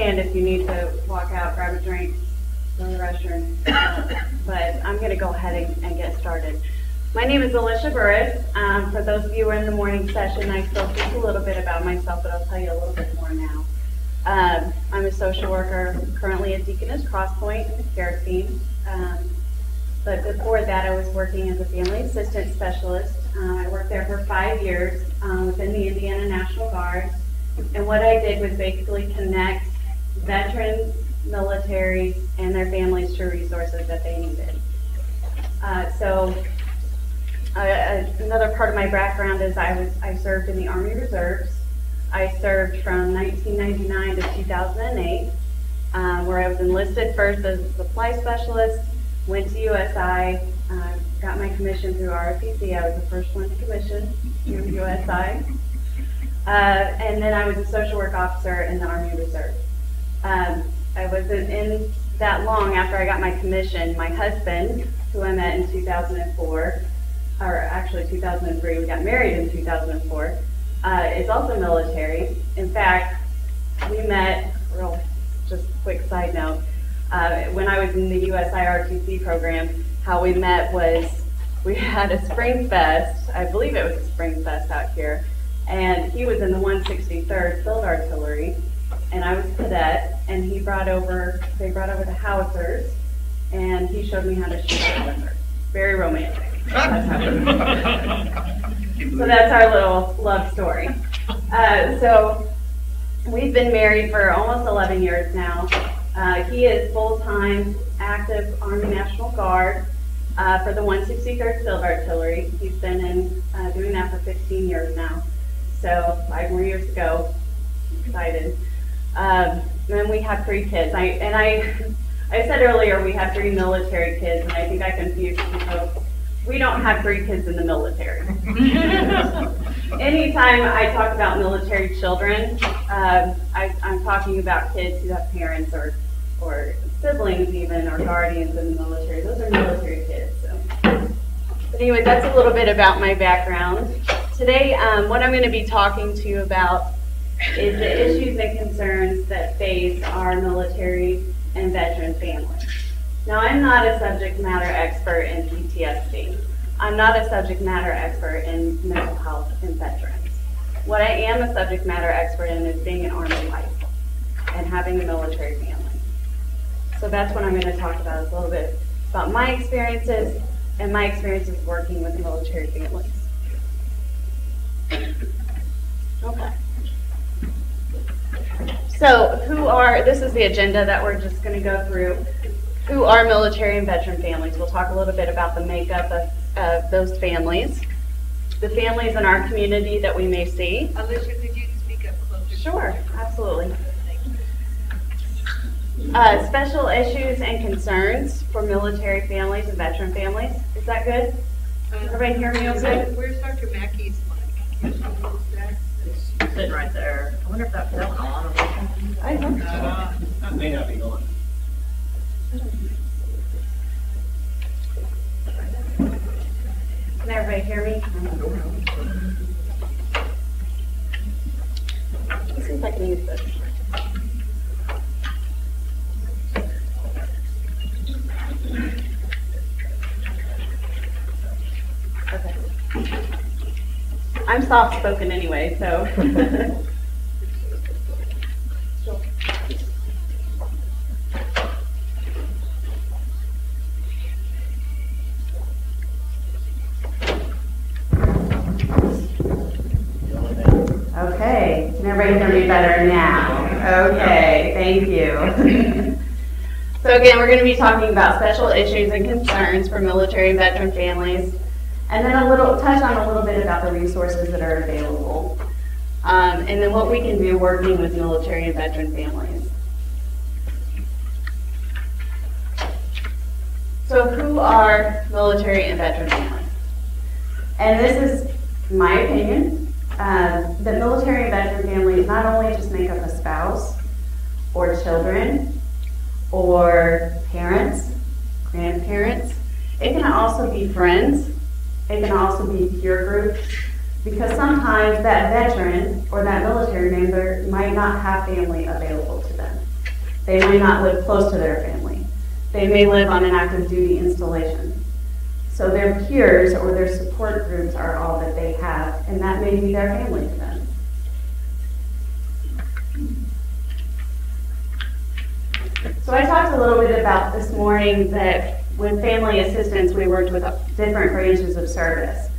understand if you need to walk out, grab a drink, go to the restroom, but I'm going to go ahead and get started. My name is Alicia Burris. For those of you who are in the morning session, I spoke just a little bit about myself, but I'll tell you a little bit more now. I'm a social worker, currently at Deaconess Crosspoint in the care team. But before that, I was working as a family assistant specialist. I worked there for 5 years within the Indiana National Guard. And what I did was basically connect veterans, military, and their families to resources that they needed. Another part of my background is I served in the Army Reserves. I served from 1999 to 2008, where I was enlisted first as a supply specialist, went to USI, got my commission through ROTC. I was the first one to commission through USI. And then I was a social work officer in the Army Reserve. I wasn't in that long after I got my commission. My husband, who I met in 2004, or actually 2003, we got married in 2004, is also military. In fact, we met, just a quick side note, when I was in the USI ROTC program, how we met was we had a spring fest. I believe it was a spring fest out here. And he was in the 163rd Field Artillery, and I was cadet, and they brought over the howitzers, and he showed me how to shoot howitzers. Very romantic. That's how so that's our little love story. So we've been married for almost 11 years now. He is full-time active Army National Guard for the 163rd Field Artillery. He's been doing that for 15 years now. So 5 more years ago. Excited. And we have 3 kids. I said earlier we have 3 military kids, and I think I confused people. We don't have 3 kids in the military. Anytime I talk about military children, I'm talking about kids who have parents or siblings even, or guardians in the military. Those are military kids. So. But anyway, that's a little bit about my background. Today, what I'm going to be talking to you about is the issues and concerns that face our military and veteran families. Now, I'm not a subject matter expert in PTSD. I'm not a subject matter expert in mental health in veterans. What I am a subject matter expert in is being an Army wife and having a military family. So that's what I'm going to talk about, is a little bit about my experiences and my experiences working with military families. Okay. So this is the agenda that we're just going to go through. Who are military and veteran families? We'll talk a little bit about the makeup of those families, the families in our community that we may see. Alicia, could you speak up closer? Sure, absolutely. Special issues and concerns for military families and veteran families. Is that good? Everybody hear me okay? Where's Dr. Mackey's mic? It's sitting right there. I wonder if that fell on. I hope so. That may not be on. Can everybody hear me? Let's see if I can use this. Okay. I'm soft-spoken anyway, so. Okay, can everybody hear me better now? Okay, thank you. So again, we're going to be talking about special issues and concerns for military and veteran families, and then touch on a little bit about the resources that are available, and then what we can do working with military and veteran families. So who are military and veteran families? And this is my opinion. The military and veteran families not only just make up a spouse or children or parents, grandparents, it can also be friends, it can also be peer groups, because sometimes that veteran or that military member might not have family available to them. They may not live close to their family. They may live on an active duty installation. So their peers or their support groups are all that they have, and that may be their family to them. So I talked a little bit about this morning that with family assistance, we worked with different branches of service.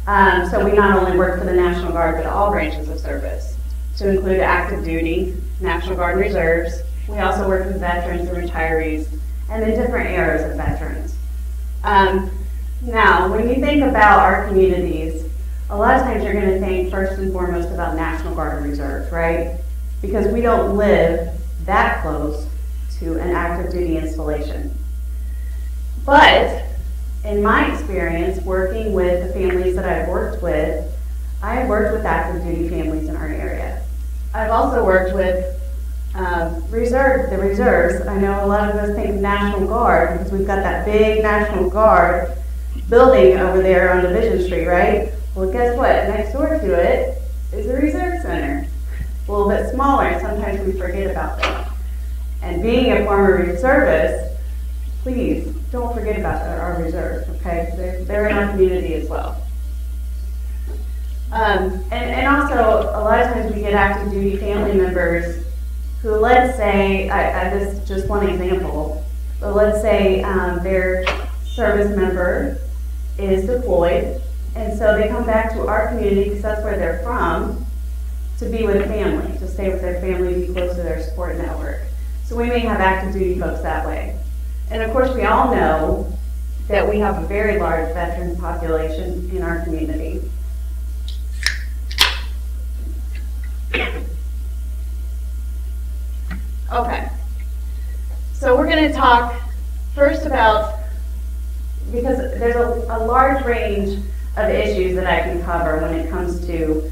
So we not only worked for the National Guard, but all branches of service, to include active duty, National Guard and Reserves. We also worked with veterans and retirees, and then different eras of veterans. Now, when you think about our communities, a lot of times you're going to think first and foremost about National Guard and Reserves, right? Because we don't live that close to an active duty installation. But in my experience working with the families that I've worked with, I have worked with active duty families in our area. I've also worked with the reserves. I know a lot of us think National Guard because we've got that big National Guard building over there on Division Street, right? Well, guess what? Next door to it is the Reserve Center. A little bit smaller, and sometimes we forget about that. And being a former reservist, please don't forget about our reserves, okay? They're in our community as well. And also, a lot of times we get active duty family members who, let's say, this is just one example, but let's say their service member is deployed, and so they come back to our community because that's where they're from, to be with family, to stay with their family, be close to their support network. So we may have active duty folks that way. And of course, we all know that we have a very large veteran population in our community. Okay, so we're going to talk first about, because there's a large range of issues that I can cover when it comes to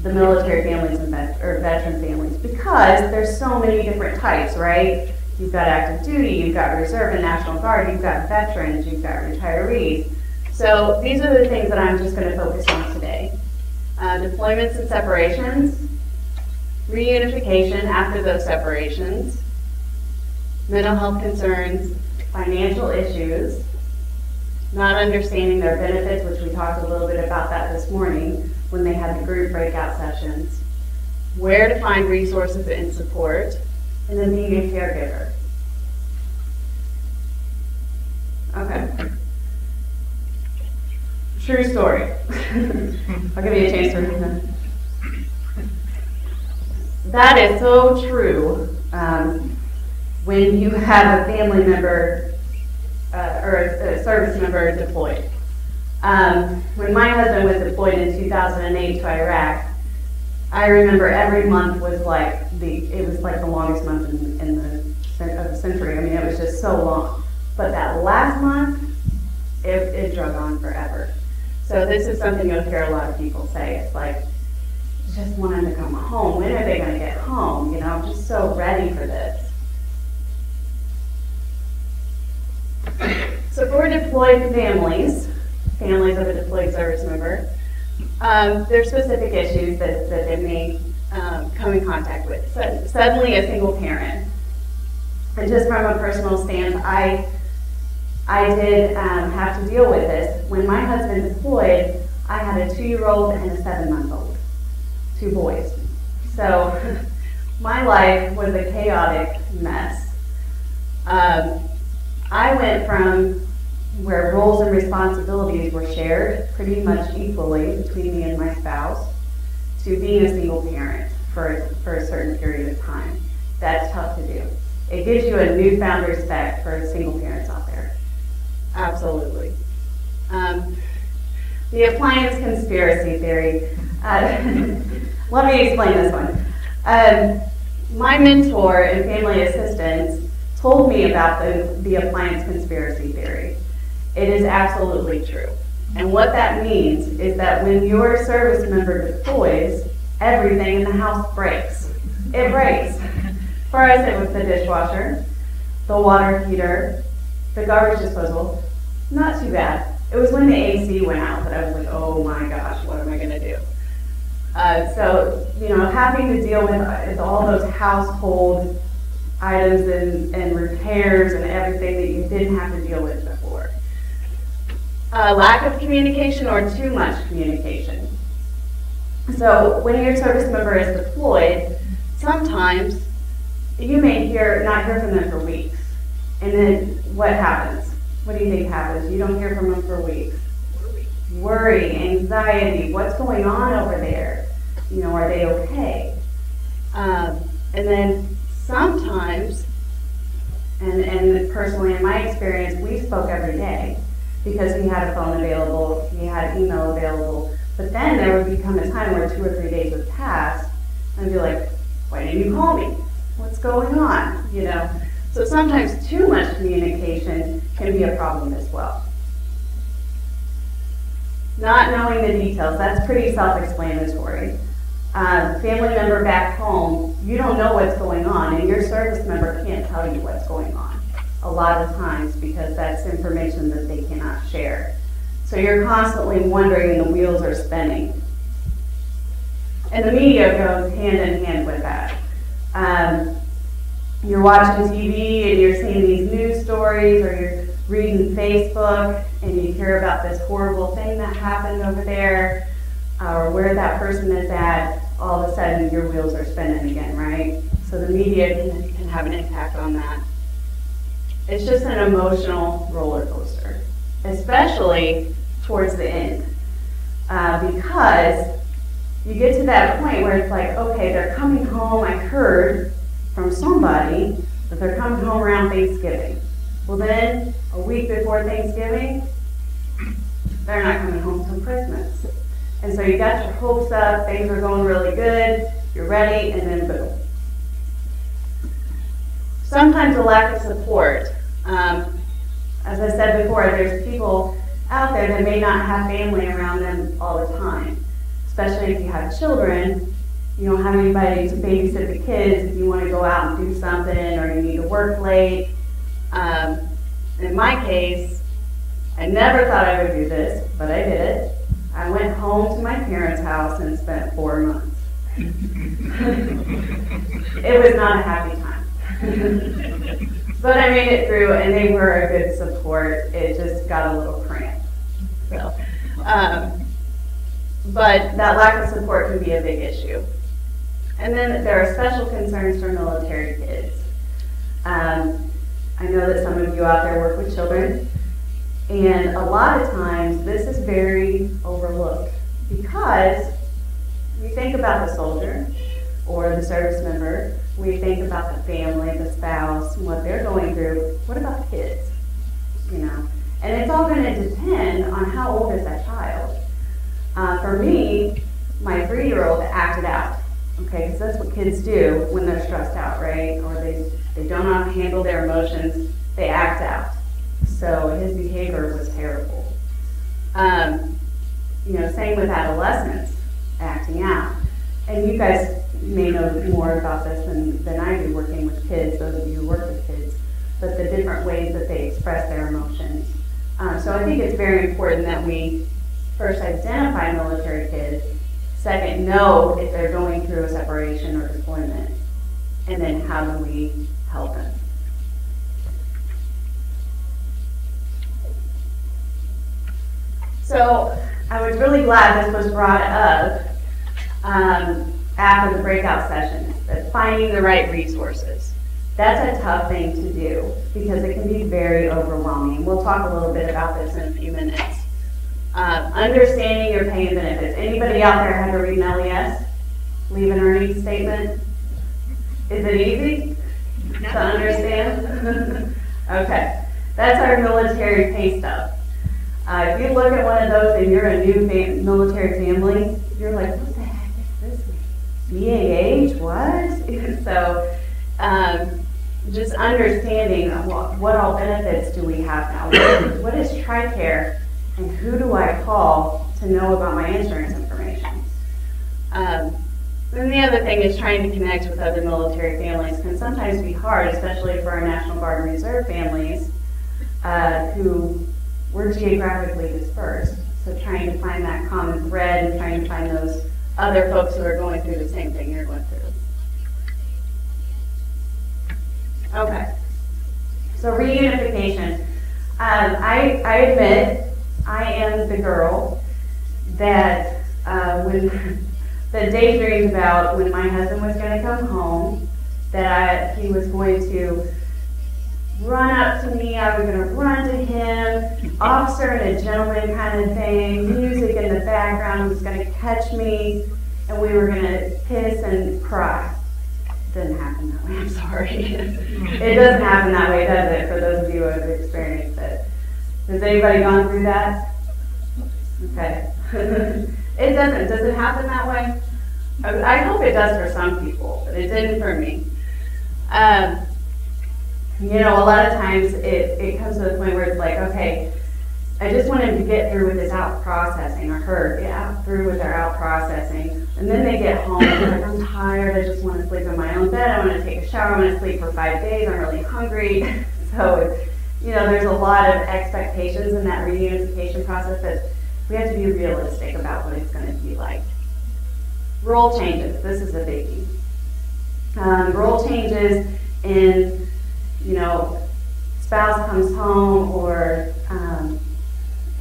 the military families and veteran families, because there's so many different types, right? You've got active duty, you've got reserve and National Guard, you've got veterans, you've got retirees. So these are the things that I'm just going to focus on today. Deployments and separations, reunification after those separations, mental health concerns, financial issues, not understanding their benefits, which we talked a little bit about that this morning when they had the group breakout sessions, where to find resources and support, and then being a caregiver. Okay. True story. I'll give you a chance to read that. That is so true when you have a family member or a service member deployed. When my husband was deployed in 2008 to Iraq, I remember every month was like the longest month in the century. I mean, it was just so long. But that last month, it drug on forever. So this is something you'll hear a lot of people say. It's like, just want them to come home. When are they going to get home? You know, I'm just so ready for this. So for deployed families of a deployed service member, there's specific issues that they may come in contact with. So suddenly a single parent. And just from a personal stance, I did have to deal with this. When my husband deployed, I had a 2-year-old and a 7-month-old, 2 boys. So my life was a chaotic mess. I went from where roles and responsibilities were shared pretty much equally between me and my spouse to being a single parent for a certain period of time. That's tough to do. It gives you a newfound respect for single parents out there. Absolutely. The appliance conspiracy theory. Let me explain this one. My mentor in family assistance told me about the appliance conspiracy theory. It is absolutely true. And what that means is that when your service member deploys, everything in the house breaks. It breaks. For us, it was the dishwasher, the water heater, the garbage disposal. Not too bad. It was when the AC went out that I was like, oh my gosh, what am I going to do? So, you know, having to deal with all those household items and repairs and everything that you didn't have to deal with before. Lack of communication or too much communication. So when your service member is deployed, sometimes you may not hear from them for weeks. And then what happens? What do you think happens? You don't hear from them for weeks. Worry, anxiety, what's going on over there? You know, are they okay? And then sometimes, and personally in my experience, we spoke every day because he had a phone available, he had email available. But then there would become a time where 2 or 3 days would pass, and I'd be like, why didn't you call me? What's going on? You know? So sometimes too much communication can be a problem as well. Not knowing the details, that's pretty self-explanatory. Family member back home, you don't know what's going on, and your service member can't tell you what's going on a lot of times because that's information that they cannot share. So you're constantly wondering and the wheels are spinning. And the media goes hand in hand with that. You're watching TV and you're seeing these news stories, or you're reading Facebook and you hear about this horrible thing that happened over there, or where that person is at. All of a sudden your wheels are spinning again, right? So the media can have an impact on that. It's just an emotional roller coaster, especially towards the end, because you get to that point where it's like, okay, they're coming home. I heard from somebody that they're coming home around Thanksgiving. Well, then a week before Thanksgiving, they're not coming home till Christmas. And so you got your hopes up, things are going really good, you're ready, and then boom. Sometimes a lack of support. As I said before, there's people out there that may not have family around them all the time. Especially if you have children, you don't have anybody to babysit the kids if you want to go out and do something, or you need to work late. In my case, I never thought I would do this, but I did it. I went home to my parents' house and spent 4 months. It was not a happy time. But I made it through, and they were a good support. It just got a little cramped. So, but that lack of support can be a big issue. And then there are special concerns for military kids. I know that some of you out there work with children, and a lot of times this is very overlooked because we think about the soldier or the service member, we think about the family, the spouse, what they're going through. What about the kids? You know, and it's all going to depend on how old is that child. For me, my 3-year-old acted out, okay, because that's what kids do when they're stressed out, right? Or they don't know how to handle their emotions, they act out. So his behavior was terrible. You know, same with adolescents acting out. And you guys may know more about this than I do working with kids, those of you who work with kids, but the different ways that they express their emotions. So I think it's very important that we first identify military kids, second, know if they're going through a separation or deployment, and then how do we help them. So I was really glad this was brought up after the breakout sessions, that finding the right resources. That's a tough thing to do because it can be very overwhelming. We'll talk a little bit about this in a few minutes. Understanding your pay and benefits. Anybody out there had to read an LES? Leave an earnings statement? Is it easy to understand? Okay, that's our military pay stub. If you look at one of those and you're a new military family, you're like, what the heck is this? BAH, what? So just understanding what all benefits do we have now? What is TRICARE, and who do I call to know about my insurance information? Then the other thing is trying to connect with other military families can sometimes be hard, especially for our National Guard and Reserve families who we're geographically dispersed. So trying to find that common thread and trying to find those other folks who are going through the same thing you're going through. I admit I am the girl that when that daydreamed about when my husband was going to come home, that he was going to run up to me, I was going to run to him, officer and a gentleman kind of thing, music in the background, he was going to catch me, and we were going to kiss and cry. Doesn't happen that way, I'm sorry. It doesn't happen that way, does it, for those of you who have experienced it? Has anybody gone through that? Okay. It doesn't. Does it happen that way? I hope it does for some people, but it didn't for me. You know, a lot of times it comes to the point where it's like, okay, I just want him to get through with his out processing, or her get through with their out processing, and then they get home and they're like, I'm tired, I just want to sleep in my own bed, I want to take a shower, I want to sleep for 5 days, I'm really hungry. So, you know, there's a lot of expectations in that reunification process that we have to be realistic about what it's going to be like. Role changes, this is a biggie. Role changes in, you know, spouse comes home, or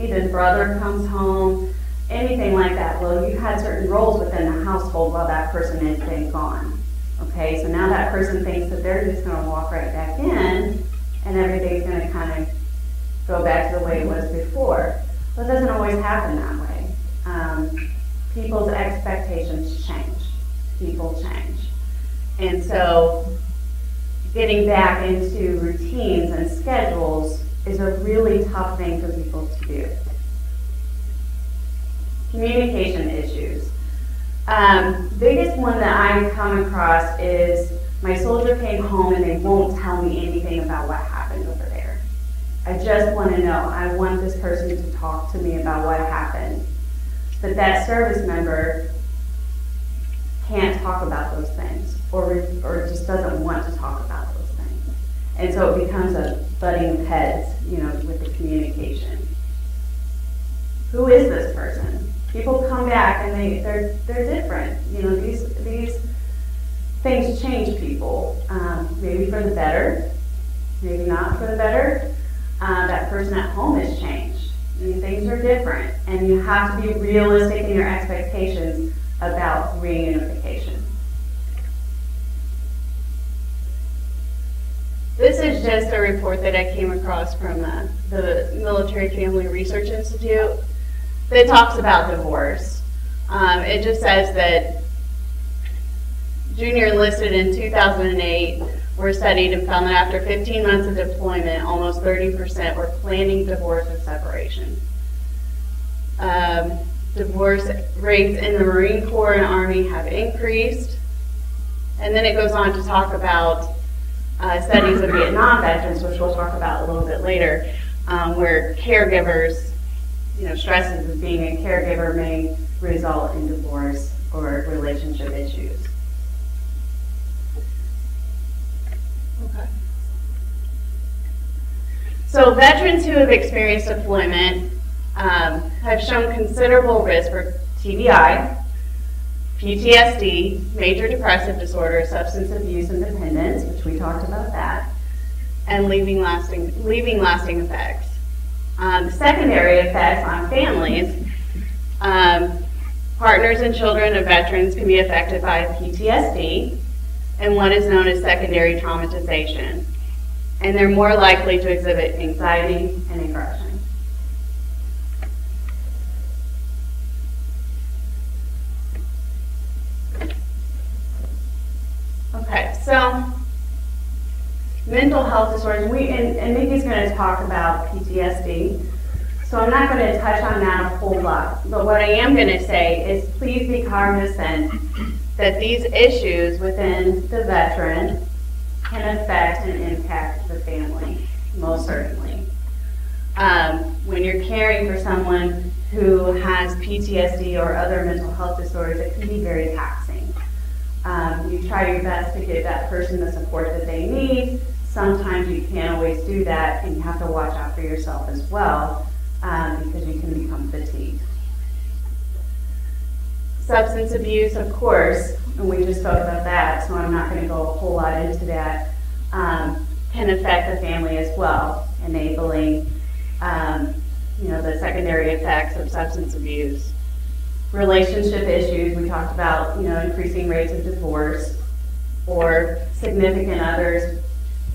either brother comes home, anything like that. Well, you had certain roles within the household while that person has been gone. Okay, so now that person thinks that they're just going to walk right back in and everything's going to kind of go back to the way it was before. But it doesn't always happen that way. People's expectations change. People change. And so getting back into routines and schedules is a really tough thing for people to do. Communication issues. Biggest one that I come across is my soldier came home and they won't tell me anything about what happened over there. I just want to know. I want this person to talk to me about what happened. But that service member can't talk about those things, or just doesn't want to talk about those things. And so it becomes a butting of heads, you know, with the communication. Who is this person? People come back and they're different. You know, these things change people. Maybe for the better, maybe not for the better. That person at home has changed. I mean, things are different, and you have to be realistic in your expectations about reunification. This is just a report that I came across from the Military Family Research Institute that talks about divorce. It just says that junior enlisted in 2008 were studied and found that after 15 months of deployment, almost 30% were planning divorce or separation. Divorce rates in the Marine Corps and Army have increased. And then it goes on to talk about studies of Vietnam veterans, which we'll talk about a little bit later, where caregivers, you know, stresses of being a caregiver may result in divorce or relationship issues. Okay. So veterans who have experienced deployment have shown considerable risk for TBI, PTSD, major depressive disorder, substance abuse and dependence, which we talked about that, and leaving lasting effects. Secondary effects on families, partners and children of veterans can be affected by PTSD and what is known as secondary traumatization, and they're more likely to exhibit anxiety and aggression. Okay, so mental health disorders, and Nikki's going to talk about PTSD, so I'm not going to touch on that a whole lot, but what I am going to say is please be cognizant that these issues within the veteran can affect and impact the family, most certainly. When you're caring for someone who has PTSD or other mental health disorders, it can be very taxing. You try your best to give that person the support that they need. Sometimes you can't always do that, and you have to watch out for yourself as well, because you can become fatigued. Substance abuse, of course, and we just spoke about that, so I'm not going to go a whole lot into that, can affect the family as well, enabling The secondary effects of substance abuse. Relationship issues, we talked about, increasing rates of divorce or significant others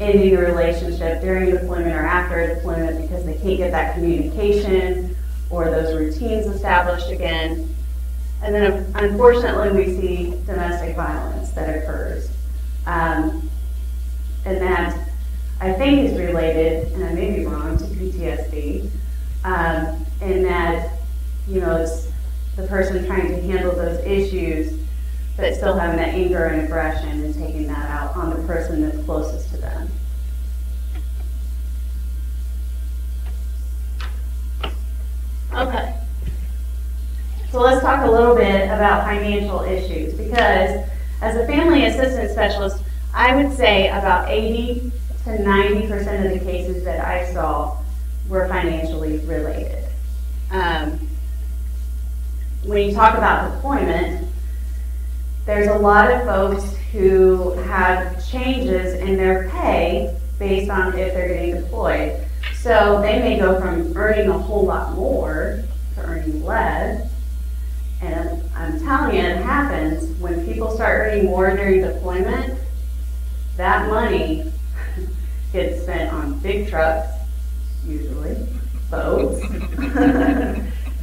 ending a relationship during deployment or after deployment because they can't get that communication or those routines established again. And then unfortunately we see domestic violence that occurs. And that I think is related, and I may be wrong, to PTSD. In that, it's the person trying to handle those issues, but still having that anger and aggression and taking that out on the person that's closest to them. Okay. So let's talk a little bit about financial issues, because as a family assistance specialist, I would say about 80 to 90% of the cases that I saw were financially related. When you talk about deployment, there's a lot of folks who have changes in their pay based on if they're getting deployed. So they may go from earning a whole lot more to earning less. And I'm telling you, it happens when people start earning more during deployment. That money gets spent on big trucks, usually, boats.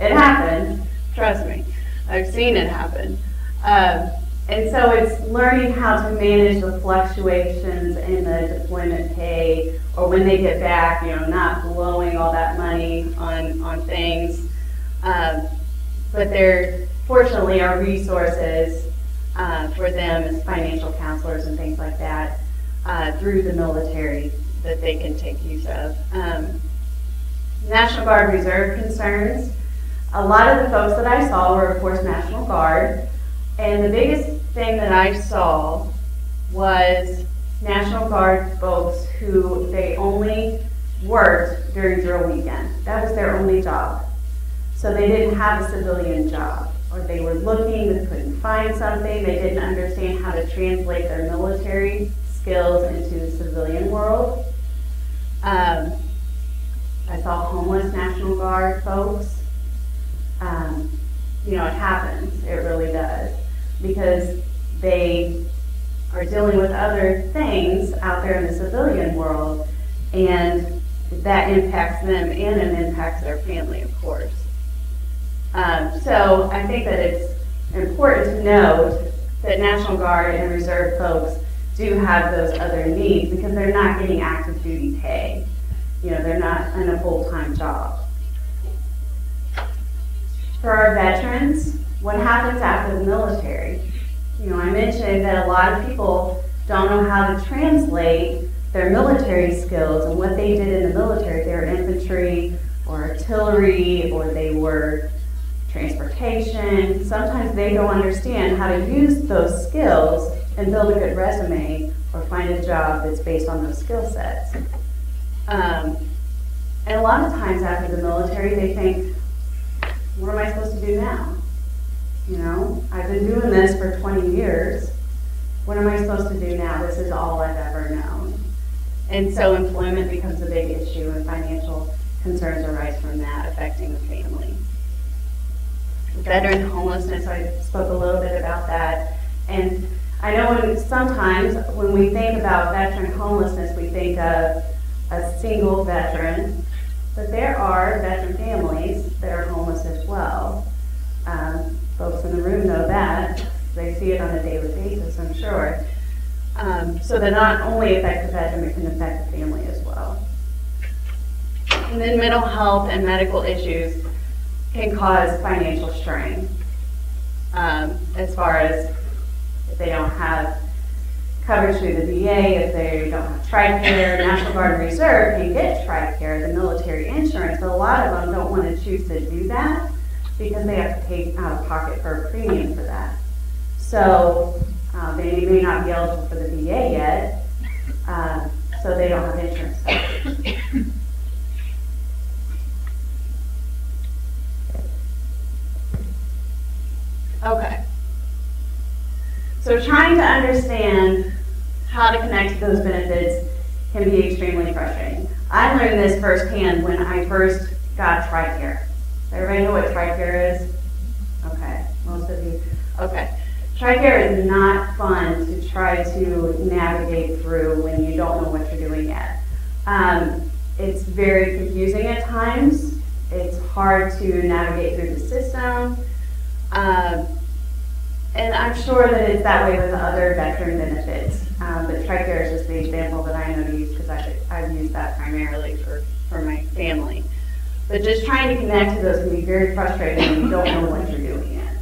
It happens, trust me. I've seen it happen. And so it's learning how to manage the fluctuations in the deployment pay, or when they get back, not blowing all that money on things. But there, fortunately, are resources for them as financial counselors and things like that through the military that they can take use of. National Guard Reserve concerns. A lot of the folks that I saw were, of course, National Guard. And the biggest thing that I saw was National Guard folks who they only worked during drill weekend. That was their only job. So they didn't have a civilian job, or they were looking, they couldn't find something, they didn't understand how to translate their military skills into the civilian world. I saw homeless National Guard folks. It happens, it really does, because they are dealing with other things out there in the civilian world, and that impacts them and it impacts their family, of course. So I think that it's important to note that National Guard and Reserve folks do have those other needs because they're not getting active duty pay. They're not in a full-time job. For our veterans, what happens after the military? I mentioned that a lot of people don't know how to translate their military skills and what they did in the military. They were infantry or artillery, or they were transportation. Sometimes they don't understand how to use those skills and build a good resume or find a job that's based on those skill sets. And a lot of times after the military, they think, what am I supposed to do now? I've been doing this for 20 years. What am I supposed to do now? This is all I've ever known. And so employment becomes a big issue, and financial concerns arise from that, affecting the family. Veteran homelessness, I spoke a little bit about that. And I know sometimes when we think about veteran homelessness, we think of a single veteran, but there are veteran families that are homeless as well. Folks in the room know that. They see it on a daily basis, I'm sure. So that not only affect the veteran, it can affect the family as well. And then mental health and medical issues can cause financial strain. As far as if they don't have coverage through the VA, if they don't have TRICARE, National Guard and Reserve can get TRICARE, the military insurance, but a lot of them don't want to choose to do that because they have to pay out of pocket for a premium for that. So they may not be eligible for the VA yet, so they don't have insurance coverage. Okay. So trying to understand how to connect to those benefits can be extremely frustrating. I learned this firsthand when I first got TRICARE. Does everybody know what TRICARE is? Okay, most of you. Okay. TRICARE is not fun to try to navigate through when you don't know what you're doing yet. It's very confusing at times. It's hard to navigate through the system. And I'm sure that it's that way with other veteran benefits. But TRICARE is just the example that I know to use because I've used that primarily for my family. But just trying to connect to those can be very frustrating when you don't know what you're doing yet.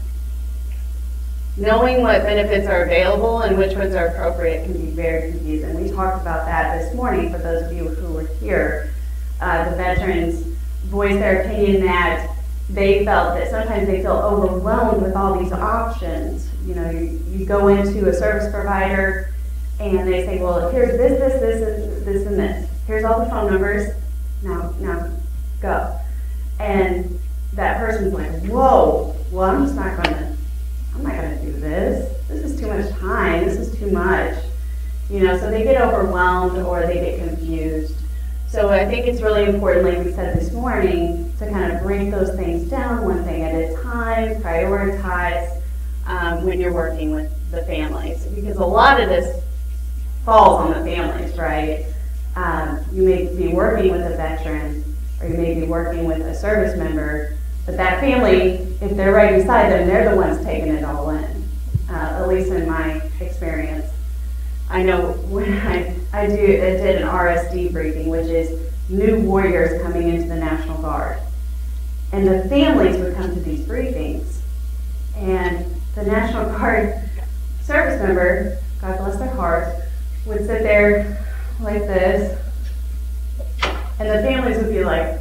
Knowing what benefits are available and which ones are appropriate can be very confusing. We talked about that this morning for those of you who were here. The veterans voiced their opinion that they felt that sometimes they feel overwhelmed with all these options. You know, you go into a service provider and they say, well, here's this, and this. Here's all the phone numbers. Now go. And that person's like, whoa, well, I'm not gonna do this. This is too much time. This is too much. You know, so they get overwhelmed or they get confused. So I think it's really important, like we said this morning, to kind of break those things down one thing at a time, prioritize when you're working with the families. Because a lot of this falls on the families, right? You may be working with a veteran or you may be working with a service member, but that family, if they're right beside them, they're the ones taking it all in, at least in my experience. I know when I did an RSD briefing, which is new warriors coming into the National Guard. And the families would come to these briefings. And the National Guard service member, God bless their hearts, would sit there like this. And the families would be like,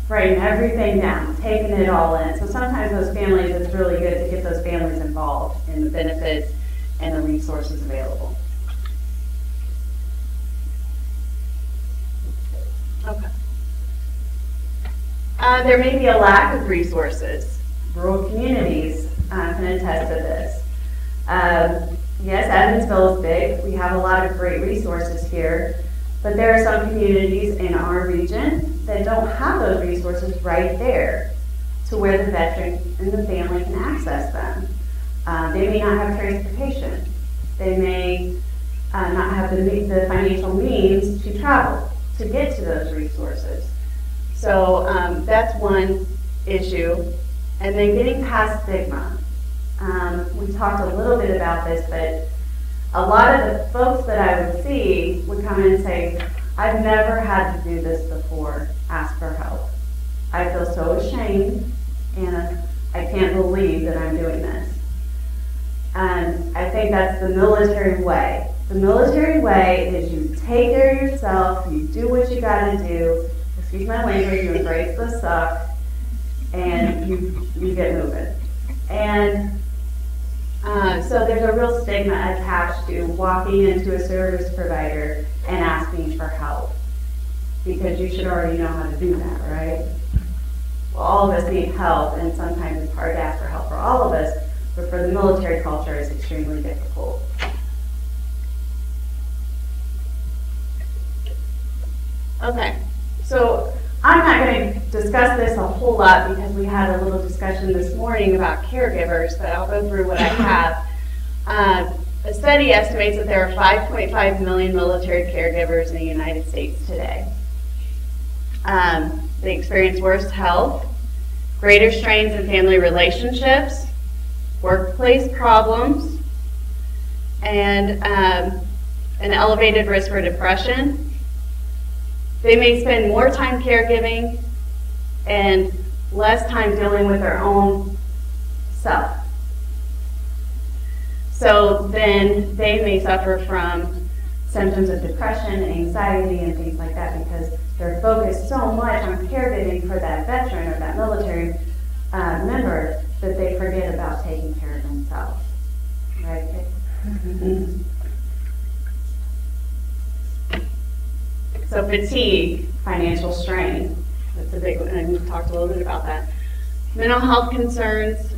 writing everything down, taking it all in. So sometimes those families, it's really good to get those families involved in the benefits and the resources available. Okay. There may be a lack of resources. Rural communities can attest to this. Yes, Evansville is big. We have a lot of great resources here, but there are some communities in our region that don't have those resources right there to where the veteran and the family can access them. They may not have transportation. They may not have the financial means to travel to get to those resources. So that's one issue. And then getting past stigma. We talked a little bit about this, but a lot of the folks that I would see would come in and say, I've never had to do this before, ask for help. I feel so ashamed and I can't believe that I'm doing this. And I think that's the military way. The military way is you take care of yourself, you do what you gotta do, excuse my language, you embrace the suck, and you get moving. And so there's a real stigma attached to walking into a service provider and asking for help, because you should already know how to do that, right? Well, all of us need help, and sometimes it's hard to ask for help for all of us, but for the military culture, it's extremely difficult. Okay, so I'm not going to discuss this a whole lot because we had a little discussion this morning about caregivers, but I'll go through what I have. A study estimates that there are 5.5 million military caregivers in the United States today. They experience worse health, greater strains in family relationships, workplace problems, and an elevated risk for depression. They may spend more time caregiving and less time dealing with their own self. So then they may suffer from symptoms of depression, anxiety, and things like that because they're focused so much on caregiving for that veteran or that military member that they forget about taking care of themselves. Right? So fatigue, financial strain, that's a big one, and we've talked a little bit about that. Mental health concerns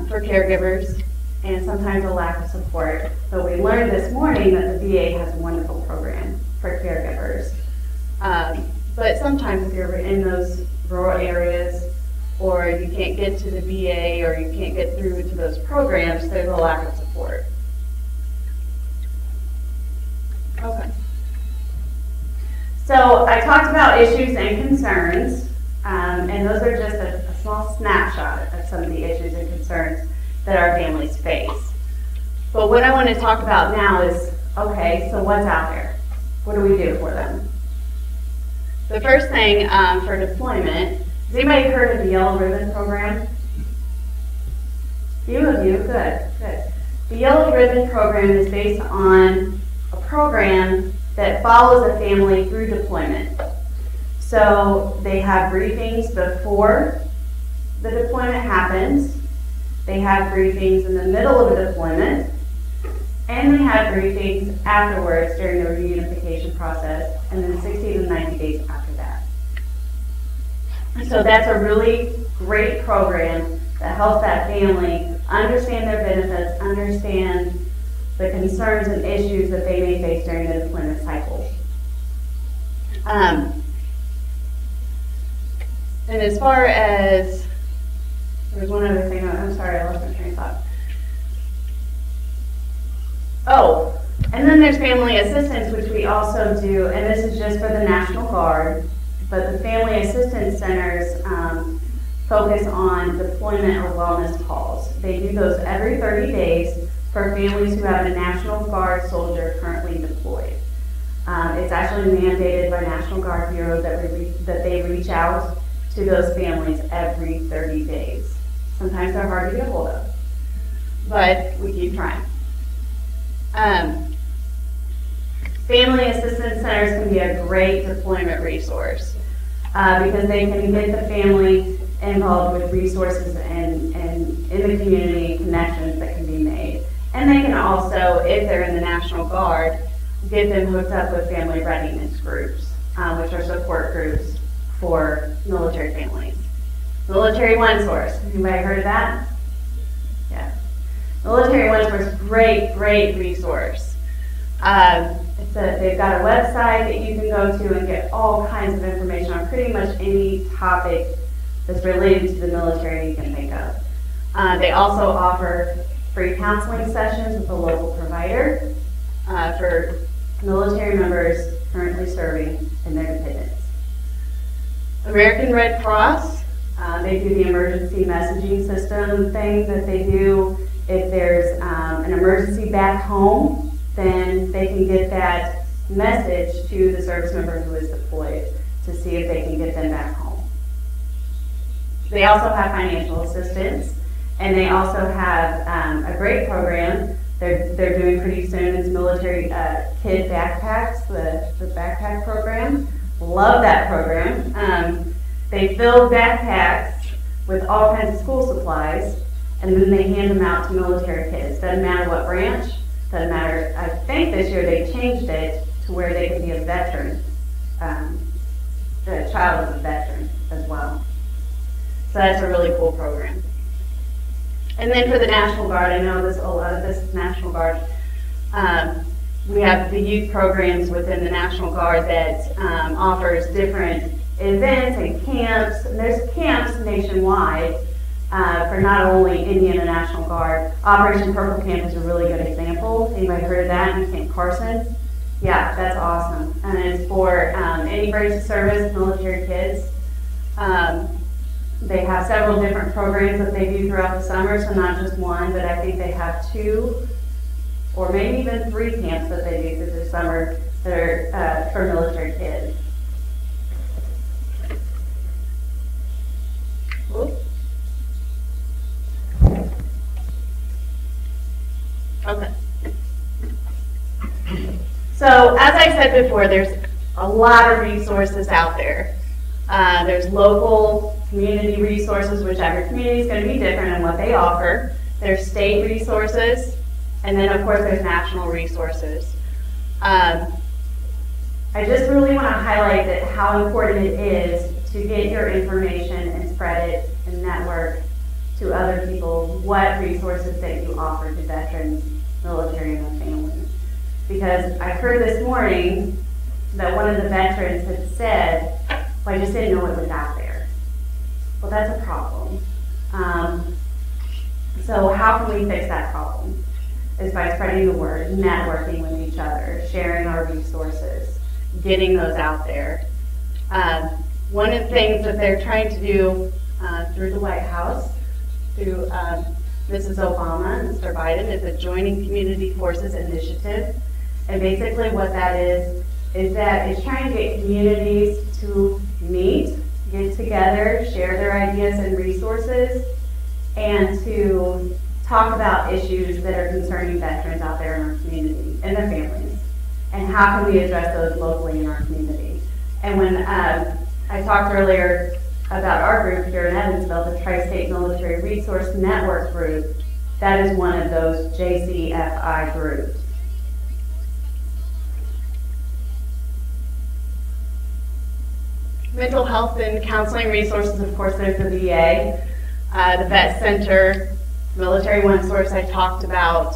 for caregivers, and sometimes a lack of support. But we learned this morning that the VA has a wonderful program for caregivers. in those rural areas, or you can't get to the VA, or you can't get through to those programs, there's a lack of support. Okay. So I talked about issues and concerns, and those are just a small snapshot of some of the issues and concerns that our families face. But what I want to talk about now is, okay, so what's out there? What do we do for them? The first thing for deployment, has anybody heard of the Yellow Ribbon program? Few of you, good, good. The Yellow Ribbon program is based on a program that follows a family through deployment. So they have briefings before the deployment happens, they have briefings in the middle of the deployment, and they have briefings afterwards during the reunification process, and then 60 to 90 days after that. So that's a really great program that helps that family understand their benefits, understand the concerns and issues that they may face during the deployment cycle. And as far as, there's one other thing, I'm sorry, I lost my train of thought. Oh, and then there's family assistance, which we also do, and this is just for the National Guard, but the family assistance centers focus on deployment or wellness calls. They do those every 30 days for families who have a National Guard soldier currently deployed. It's actually mandated by National Guard Bureau that they reach out to those families every 30 days. Sometimes they're hard to get a hold of, but we keep trying. Family assistance centers can be a great deployment resource because they can get the family involved with resources and in the community connections that can be made. And they can also, if they're in the National Guard, get them hooked up with family readiness groups, which are support groups for military families. Military One Source, anybody heard of that? Yeah. Military One Source, great resource. They've got a website that you can go to and get all kinds of information on pretty much any topic that's related to the military you can think of. They also offer free counseling sessions with a local provider for military members currently serving and their dependents. American Red Cross, they do the emergency messaging system thing that they do. If there's an emergency back home, then they can get that message to the service member who is deployed to see if they can get them back home. They also have financial assistance, and they also have a great program they're doing pretty soon is military kid backpacks, the backpack program. Love that program. They fill backpacks with all kinds of school supplies, and then they hand them out to military kids. Doesn't matter what branch, doesn't matter. I think this year they changed it to where they could be a veteran, the child of a veteran as well. So that's a really cool program. And then for the National Guard, I know a lot of this is National Guard. We have the youth programs within the National Guard that offers different events and camps. And there's camps nationwide for not only Indian and National Guard. Operation Purple Camp is a really good example. Anybody heard of that in Camp Carson? Yeah, that's awesome. And it's for any branch of service, military kids. They have several different programs that they do throughout the summer, so not just one, but I think they have 2 or maybe even 3 camps that they do through the summer that are for military kids. Okay. So as I said before, there's a lot of resources out there. There's local community resources, which every community is going to be different in what they offer. There's state resources, and then of course there's national resources. I just really want to highlight that how important it is to get your information and spread it and network to other people what resources that you offer to veterans, military, and their families. Because I heard this morning that one of the veterans had said Well, I just didn't know it was out there. Well, that's a problem. So how can we fix that problem? Is by spreading the word, networking with each other, sharing our resources, getting those out there. One of the things that they're trying to do through the White House, through Mrs. Obama and Mr. Biden, is a Joining Community Forces initiative. And basically what that is that it's trying to get communities to meet, get together, share their ideas and resources, and to talk about issues that are concerning veterans out there in our community and their families. And how can we address those locally in our community? And when I talked earlier about our group here in Evansville, the Tri-State Military Resource Network group, that is one of those JCFI groups. Mental health and counseling resources, of course, there's the VA, the Vet Center, Military One Source I talked about.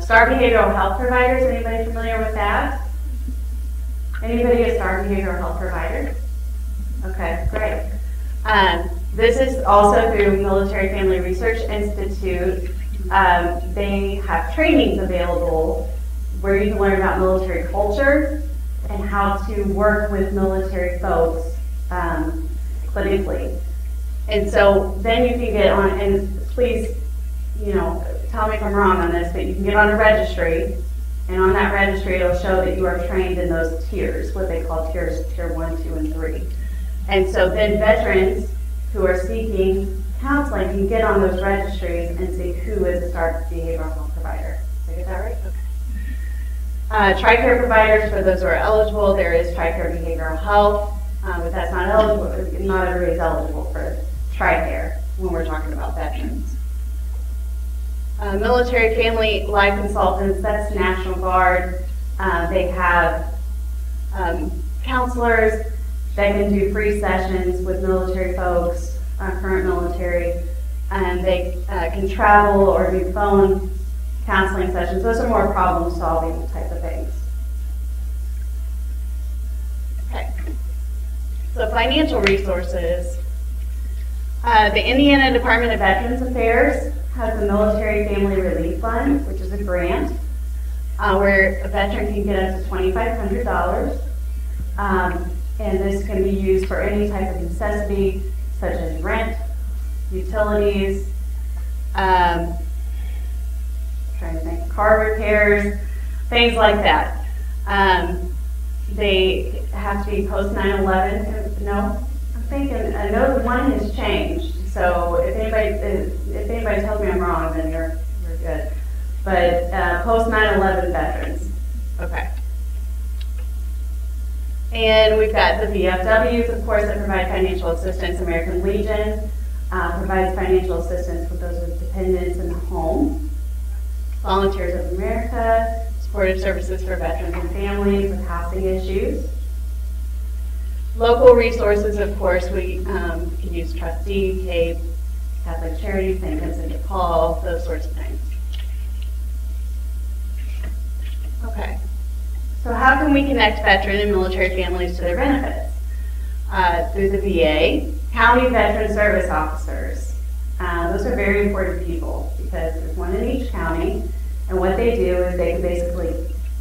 STAR Behavioral Health Providers, anybody familiar with that? Anybody a STAR Behavioral Health Provider? Okay, great. This is also through Military Family Research Institute. They have trainings available where you can learn about military culture and how to work with military folks clinically. And so then you can get on, and please, tell me if I'm wrong on this, but you can get on a registry, and on that registry it'll show that you are trained in those tiers, what they call tiers, tier 1, 2, and 3. And so then veterans who are seeking counseling can get on those registries and see who is a STAR behavioral health provider. Did I get that right? Okay. TRICARE providers, for those who are eligible, there is TRICARE behavioral health, but that's not eligible. Not everybody's eligible for TRICARE when we're talking about veterans. Military Family Life Consultants, that's National Guard. They have counselors that can do free sessions with military folks, current military, and they can travel or do phone counseling sessions. Those are more problem-solving type of things. Okay. So financial resources. The Indiana Department of Veterans Affairs has the Military Family Relief Fund, which is a grant where a veteran can get up to $2,500. And this can be used for any type of necessity, such as rent, utilities, trying to think, car repairs, things like that. They have to be post 9/11. No, I'm thinking. I know the one has changed. So if anybody tells me I'm wrong, then you're good. But post 9/11 veterans. Okay. And we've got the VFWs, of course, that provide financial assistance. American Legion provides financial assistance for those with dependents in the home. Volunteers of America, supportive services for veterans and families with housing issues. Local resources, of course, we can use Trustee, CAPE, Catholic Charities, St. Vincent de Paul, those sorts of things. Okay. So how can we connect veteran and military families to their benefits? Through the VA, county veteran service officers. Those are very important people because there's one in each county, and what they do is they can basically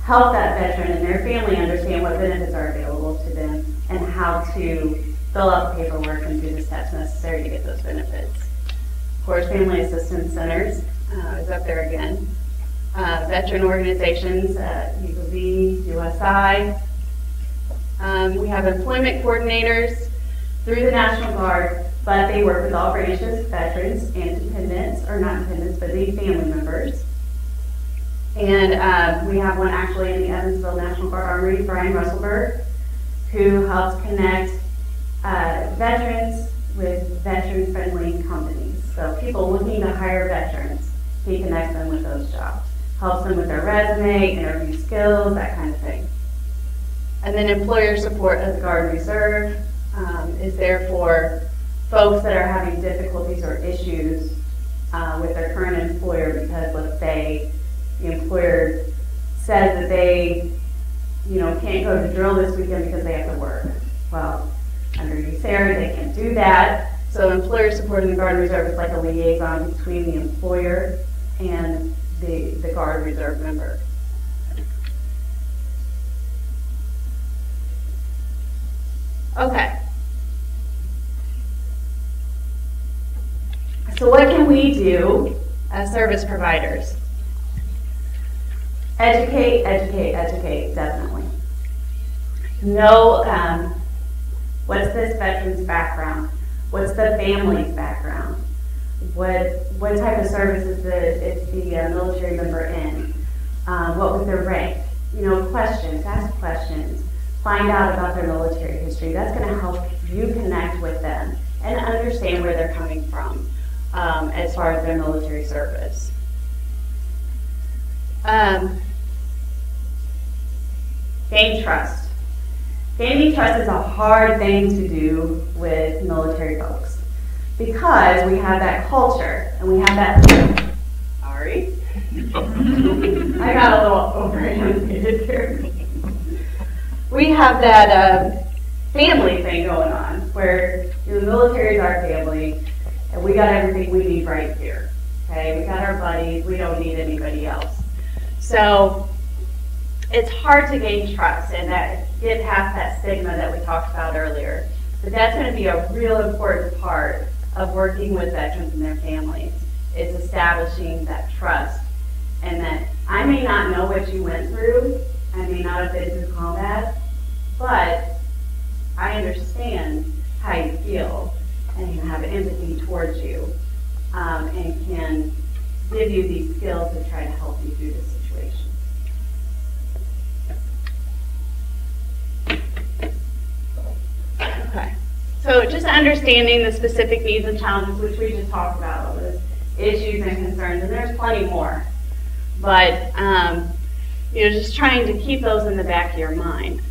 help that veteran and their family understand what benefits are available to them and how to fill out the paperwork and do the steps necessary to get those benefits. Of course, Family Assistance Centers is up there again. Veteran organizations, UV, USI. We have employment coordinators through the National Guard, but they work with all branches, veterans and dependents, or not dependents, but the family members. And we have one actually in the Evansville National Guard Armory, Brian Russellberg, who helps connect veterans with veteran-friendly companies. So people looking to hire veterans, he connects them with those jobs. Helps them with their resume, interview skills, that kind of thing. And then employer support as Guard and Reserve is there for folks that are having difficulties or issues with their current employer because, let's say, the employer says that they, can't go to drill this weekend because they have to work. Well, underneath Sarah, they can't do that. So employer support in the Guard and Reserve is like a liaison between the employer and the Guard and Reserve member. Okay. So what can we do as service providers? Educate, educate, educate, definitely. Know what's this veteran's background? What's the family's background? What type of service is the military member in? What was their rank? You know, questions, ask questions. Find out about their military history. That's going to help you connect with them and understand where they're coming from as far as their military service. Gain trust. Gaining trust is a hard thing to do with military folks because we have that culture and we have that. Sorry. I got a little overanimated here. We have that family thing going on where the military is our family and we got everything we need right here. Okay, we got our buddies, we don't need anybody else. So it's hard to gain trust and get past that stigma that we talked about earlier. But that's going to be a real important part of working with veterans and their families, is establishing that trust and that I may not know what you went through, I may not have been through combat, but I understand how you feel and have empathy towards you and can give you these skills to try to help you through this situation. Okay, so just understanding the specific needs and challenges, which we just talked about, all those issues and concerns, and there's plenty more. But, just trying to keep those in the back of your mind.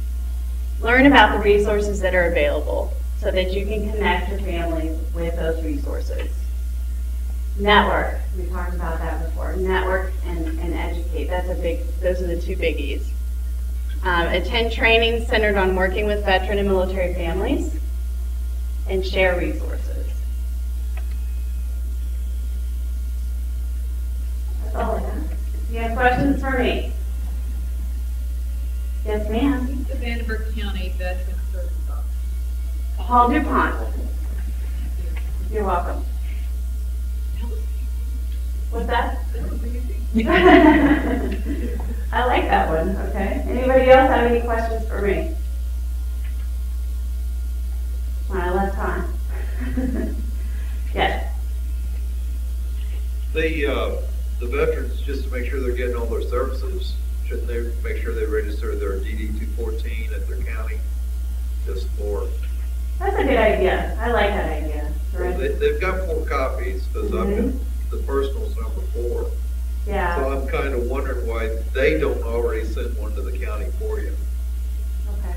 Learn about the resources that are available so that you can connect your families with those resources. Network, we talked about that before. Network and educate, those are the two biggies. Attend training centered on working with veteran and military families, and share resources. That's all I got. You have questions for me? Yes, ma'am. The Vandenberg County Veteran Service Office. Paul DuPont. You're welcome. What's that? I like that one, okay. Anybody else have any questions for me? I left time. Yes. The veterans, just to make sure they're getting all their services, shouldn't they make sure they register their DD 214 at their county? Just for. That's a good idea. I like that idea. Well, they've got 4 copies because the personal's number 4. Yeah. So I'm kind of wondering why they don't already send one to the county for you. Okay.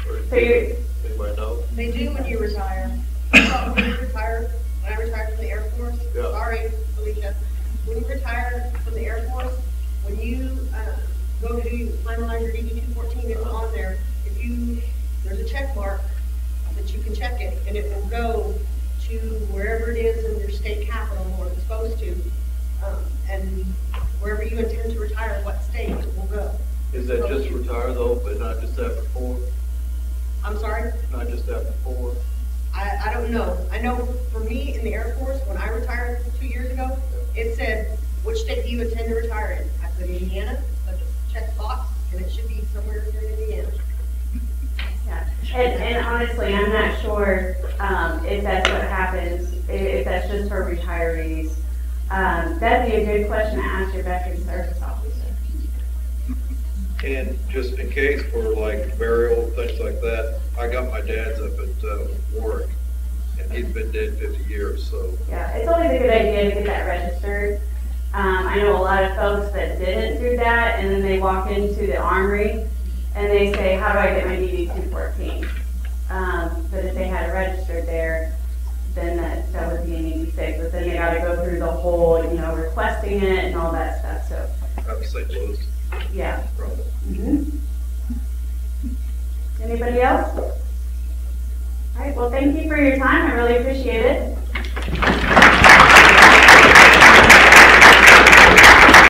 Or So you. Anybody know? They do when you retire. When I retired from the Air Force, Yeah. sorry, Alicia, when you retire from the Air Force, when you go to finalize your DD 214, it's on there. There's a check mark that you can check it, and it will go to wherever it is in your state capital or it's supposed to, and wherever you intend to retire, what state it will go. Is that just retire though, but not just after 4? I'm sorry? Not just after 4? I don't know. I know for me in the Air Force, when I retired 2 years ago, it said, which state do you intend to retire in? I put Indiana, I just checked the box, and it should be somewhere here in Indiana. Yeah. And honestly, I'm not sure if that's what happens, if that's just for retirees. That'd be a good question to ask your veteran service officer. And just in case for like burial, things like that, I got my dad's up at Warwick, and he's been dead 50 years, so. Yeah, it's always a good idea to get that registered. I know a lot of folks that didn't do that, and then they walk into the armory, and they say, how do I get my DD 214? But if they had it registered there, then that would be an easy fix. But then they got to go through the whole, requesting it and all that stuff. So, Out of St. Louis. yeah. Probably. Mm-hmm. Anybody else? All right, well, thank you for your time. I really appreciate it.